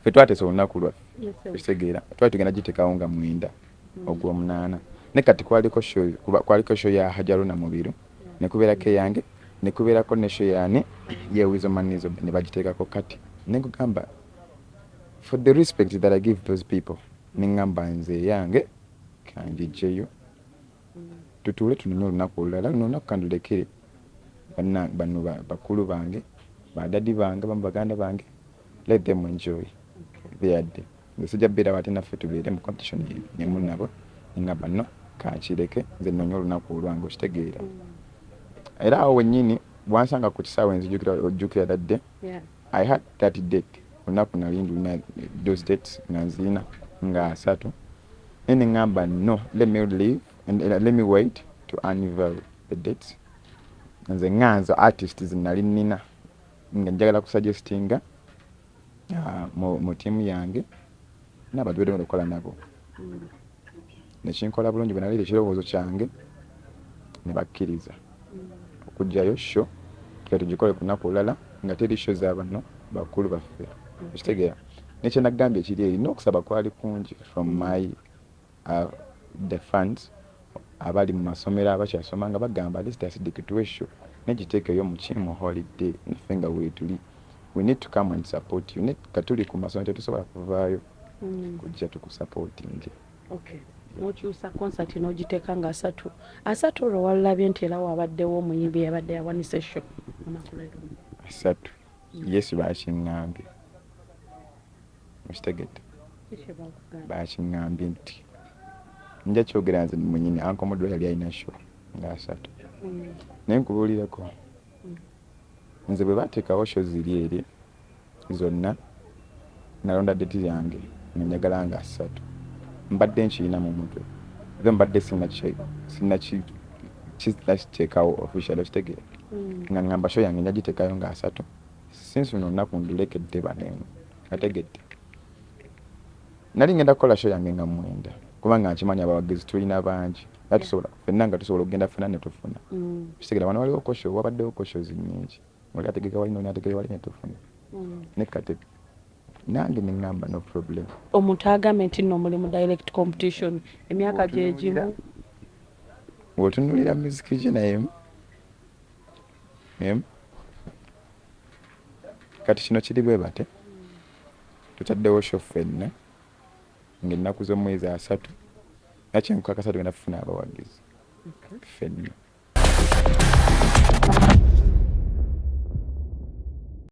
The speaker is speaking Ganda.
ffe twatesa olunaku lwaffe ekitegeera twali tugenda giteekawo nga 9 ogw'omunaana ne kati kwaliko show ya Hajaruna Mubiru ne kubeerako eyange ne kubeerako ne show yaani yeewizo manizo ne bagiteekako kati ne kugamba for the respect that I give those people ne ngamba nze yange kanjijjeyo tutuule tunonye olunaku olulala luno olunaku kandulekere bano bakulu bange badadi bange baganda bange let them enjoy their day nze sijja beera bate naffe tubeere mu competition nemu nabo ngamba no kankireke nze nnonye olunaku olwange okitegeera era awo wennyini bwansanga ku kisaawe ojjukira dadde I had that date olunaku nali ndulina those dates nga nzirina nga 3 ne ngamba no let me leave and let me wait to unveil the dates nze nganzo artist zinali nina nga njagala kusuggestinga mu tiimu yange n'abantu beddema okukola nabo nekinkola bulungi bwe nalira ekirowoozo kyange ne bakkiriza okugjayo show tugikole ku lunaku olulala nga teri show za bano bakulu baffe ekitegeera nekye nagambye ekiri eri n'okusaba kwali kungi from my the funds abali mu masomero abakyasoma nga bagamba lisitasidikitwesho negiteekeyo mu holiday naffe nga weetuli we need to come and support you katuli ku masomero tetusobola kuvaayo kujja tukusupporting. Okay. Mukyusa concert n'ogiteeka nga 3 olwo walabye nti era wabaddewo omuyimbi yabadde yawanise show onakuleero 3 yesu bakiŋŋambye mukitegedde bakiŋŋambye nti nja kyogera nze mwenyini ankomodo yali alina show nga 3 naye nkubuulireko nze bwe bateekawo show ziri eri zonna nalonda date yange nenjagala nga 3 mbadde nkirina mu mutwe then mbadde sinakiteekawo official okitegeera nga ngamba show yange njagiteekayo nga 3 since luno olunaku ndulekedde baneemu ategedde nali ngenda kukola show yange nga 9 kubanga nkimanya abawagizi tulina bangi era tusobola ffenna nga tusobola okugenda ffenna ne tufuna kitegeera wano waliwo kosho wabaddewo kosho nnyingi oli ategeka wali noni ategeka wali ne tufuna ne kate nange ne ngamba no problem omuntu agambe nti nno muli mu direct competition emyaka gye gimu bw'otunuulira muziki gye nayemu kati kino kiri bwe bate tutaddewo show ffenna ng'ennaku z'omwezi 3 nakyenkukakasa tugenda kufuna abawagizi ffenna